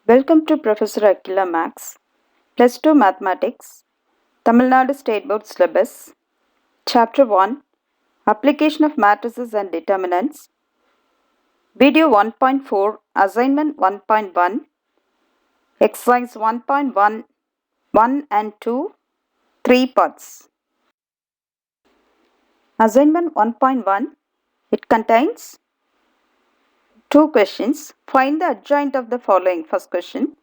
Welcome to Prof.Ahilaa Max, Plus 2 Mathematics, Tamil Nadu State Board Syllabus, Chapter 1, Application of Matrices and Determinants, Video 1.4, Assignment 1.1, Exercise 1.1, 1 and 2, 3 parts. Assignment 1.1, it contains two questions. Find the adjoint of the following. First question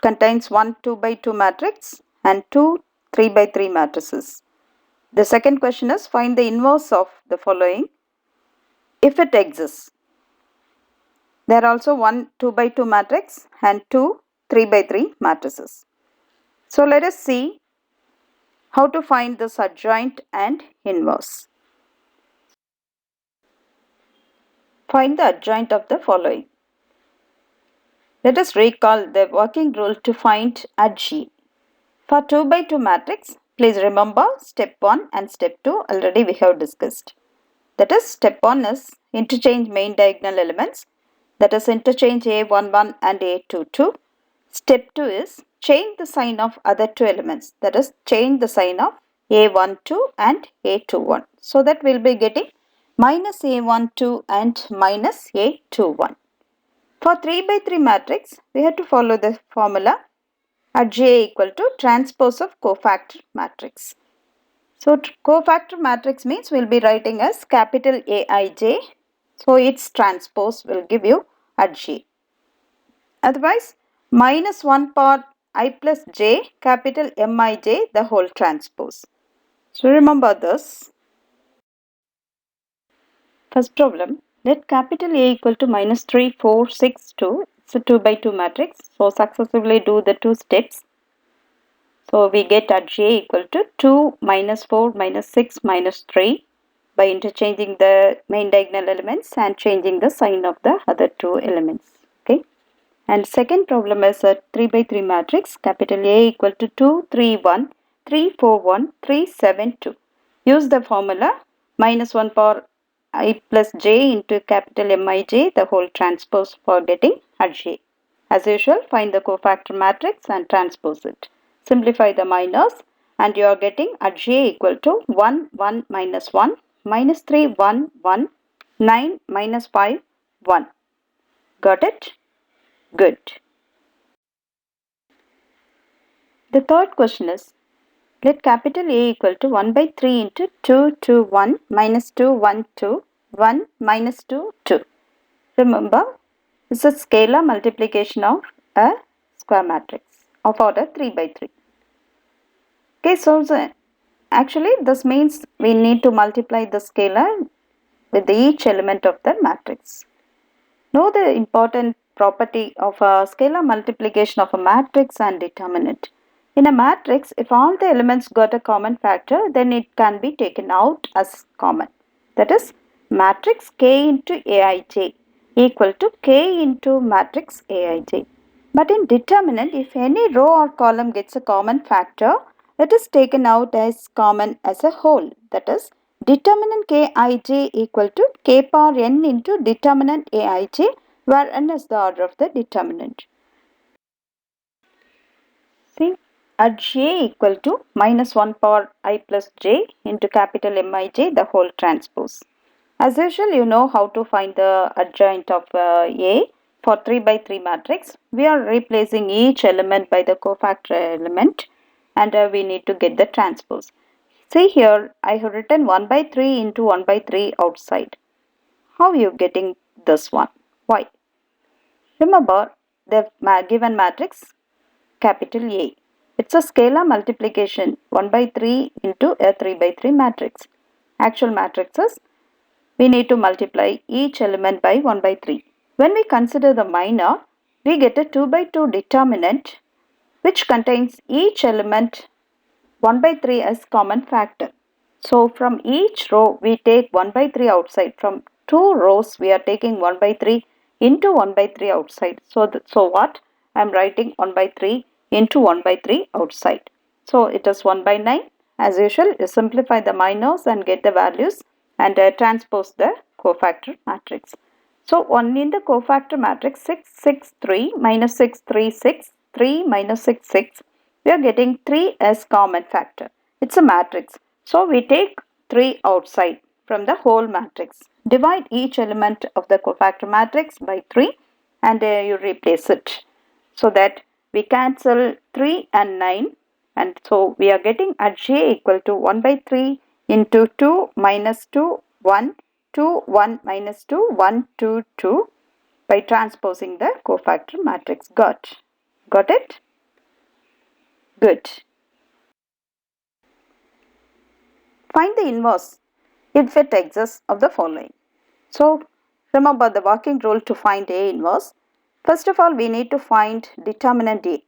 contains one 2 by 2 matrix and two 3 by 3 matrices. The second question is find the inverse of the following if it exists. There are also one 2 by 2 matrix and two 3 by 3 matrices. So let us see how to find this adjoint and inverse. Find the adjoint of the following. Let us recall the working rule to find adj. For 2 by 2 matrix, please remember step 1 and step 2 already we have discussed. That is, step 1 is interchange main diagonal elements, that is interchange A11 and A22. Step 2 is change the sign of other two elements, that is change the sign of A12 and A21. So that we will be getting minus A12 and minus A21. For 3 by 3 matrix, we have to follow the formula at J equal to transpose of cofactor matrix. So cofactor matrix means we will be writing as capital Aij. So its transpose will give you at J. Otherwise, minus 1 part I plus J capital Mij the whole transpose. So remember this. First problem, let capital A equal to minus 3, 4, 6, 2. It's a 2 by 2 matrix. So successively do the two steps. So we get at J equal to 2 minus 4 minus 6 minus 3 by interchanging the main diagonal elements and changing the sign of the other two elements. Okay. And second problem is a 3 by 3 matrix, capital A equal to 2, 3, 1, 3, 4, 1, 3, 7, 2. Use the formula minus 1 power I plus j into capital Mij the whole transpose for getting at J. As usual, find the cofactor matrix and transpose it. Simplify the minors and you are getting at J equal to 1, 1 minus 1, minus 3, 1, 1, 9 minus 5, 1. Got it? Good. The third question is, let capital A equal to 1 by 3 into 2, 2, 1, minus 2, 1, 2, 1, minus 2, 2. Remember, this is scalar multiplication of a square matrix of order 3 by 3. Okay, so actually this means we need to multiply the scalar with each element of the matrix. Know the important property of a scalar multiplication of a matrix and determinant. In a matrix, if all the elements got a common factor, then it can be taken out as common. That is, matrix K into Aij equal to K into matrix Aij. But in determinant, if any row or column gets a common factor, it is taken out as common as a whole. That is, determinant Kij equal to K power n into determinant Aij, where n is the order of the determinant. See, at J equal to minus 1 power I plus j into capital Mij the whole transpose. As usual, you know how to find the adjoint of A for 3 by 3 matrix. We are replacing each element by the cofactor element and we need to get the transpose. See here, I have written 1 by 3 into 1 by 3 outside. How are you getting this one? Why? Remember the given matrix capital A. It's a scalar multiplication 1 by 3 into a 3 by 3 matrix. Actual matrices, we need to multiply each element by 1 by 3. When we consider the minor, we get a 2 by 2 determinant which contains each element 1 by 3 as common factor. So from each row we take 1 by 3 outside. From two rows we are taking 1 by 3 into 1 by 3 outside. So what? I am writing 1 by 3 into 1 by 3 outside. So it is 1 by 9. As usual, you simplify the minors and get the values and transpose the cofactor matrix. So 1 in the cofactor matrix 6, 6, 3 minus 6, 3, 6, 3 minus 6, 6. We are getting 3 as common factor. It's a matrix. So we take 3 outside from the whole matrix. Divide each element of the cofactor matrix by 3 and you replace it. So that we cancel 3 and 9, and so we are getting at J equal to 1 by 3 into 2 minus 2 1 2 1 minus 2 1 2 2 by transposing the cofactor matrix. Got it? Good. Find the inverse if it exists of the following. So remember the working rule to find A inverse. First of all, we need to find determinant A.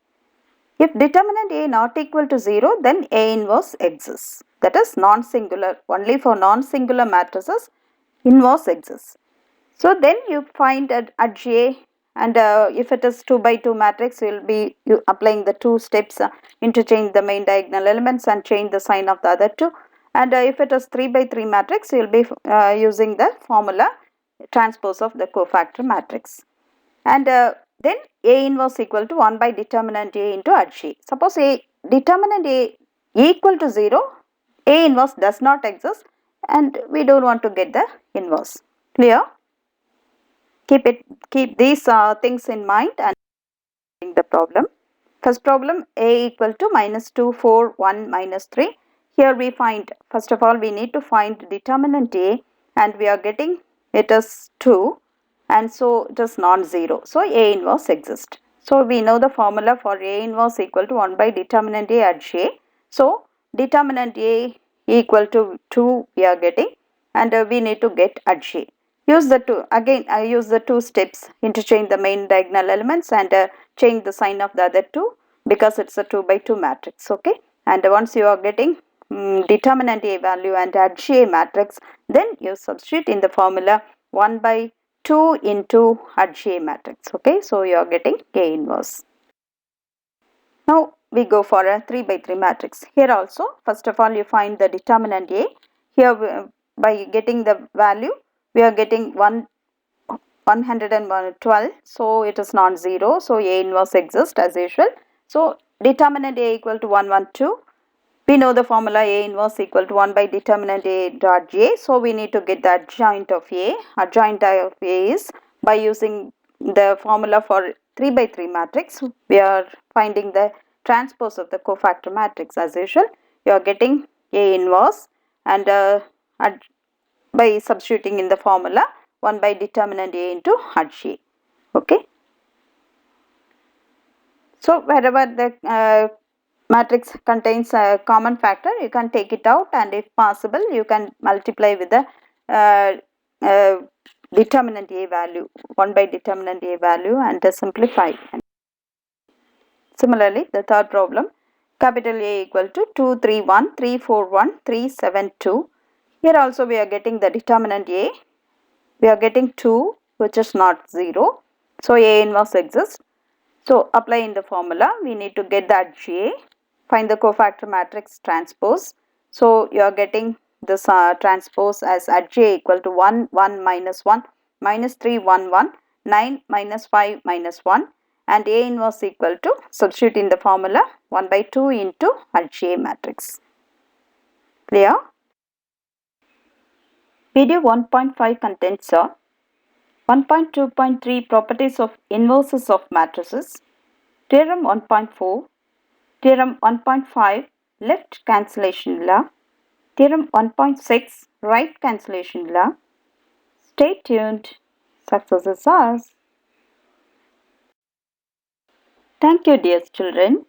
If determinant A not equal to 0, then A inverse exists. That is non-singular. Only for non-singular matrices inverse exists. So then you find at J, and if it is 2 by 2 matrix, you will be applying the 2 steps, interchange the main diagonal elements and change the sign of the other 2. And if it is 3 by 3 matrix, you will be using the formula transpose of the cofactor matrix. And then A inverse equal to 1 by determinant A into H. Suppose determinant A equal to 0, A inverse does not exist and we don't want to get the inverse. Clear? Keep these things in mind and the problem. First problem, A equal to minus 2, 4, 1, minus 3. Here we find, first of all, we need to find determinant A and we are getting it is 2 and so it is non-zero. So A inverse exists. So we know the formula for A inverse equal to 1 by determinant A at J. So determinant A equal to 2 we are getting, and we need to get at J. Use the two, again I use the 2 steps, interchange the main diagonal elements and change the sign of the other 2 because it's a 2 by 2 matrix. Okay, and once you are getting determinant A value and add J matrix, then you substitute in the formula 1 by 2 into J matrix. Okay, so you are getting A inverse. Now we go for a 3 by 3 matrix. Here also, first of all, you find the determinant A. Here by getting the value, we are getting 112, so it is non-zero, so A inverse exists as usual. So determinant A equal to 112. We know the formula A inverse equal to 1 by determinant A dot J. So we need to get the adjoint of A. Adjoint of A is by using the formula for 3 by 3 matrix. We are finding the transpose of the cofactor matrix as usual. You are getting A inverse, and by substituting in the formula 1 by determinant A into H. Okay. So wherever the matrix contains a common factor, you can take it out, and if possible you can multiply with the determinant A value, 1 by determinant A value, and simplify. Similarly, the third problem, capital A equal to 2, 3, 1, 3, 4, 1, 3, 7, 2. Here also we are getting the determinant A. We are getting 2, which is not 0. So A inverse exists. So apply in the formula, we need to get that J. Find the cofactor matrix transpose. So you are getting this transpose as at J equal to 1, 1, minus 1, minus 3, 1, 1, 9, minus 5, minus 1, and A inverse equal to, substitute in the formula, 1 by 2 into at J matrix. Clear? Video 1.5 contains 1.2.3 properties of inverses of matrices, Theorem 1.4, Theorem 1.5 left cancellation law, Theorem 1.6 right cancellation law. Stay tuned. Success is ours. Thank you, dear children.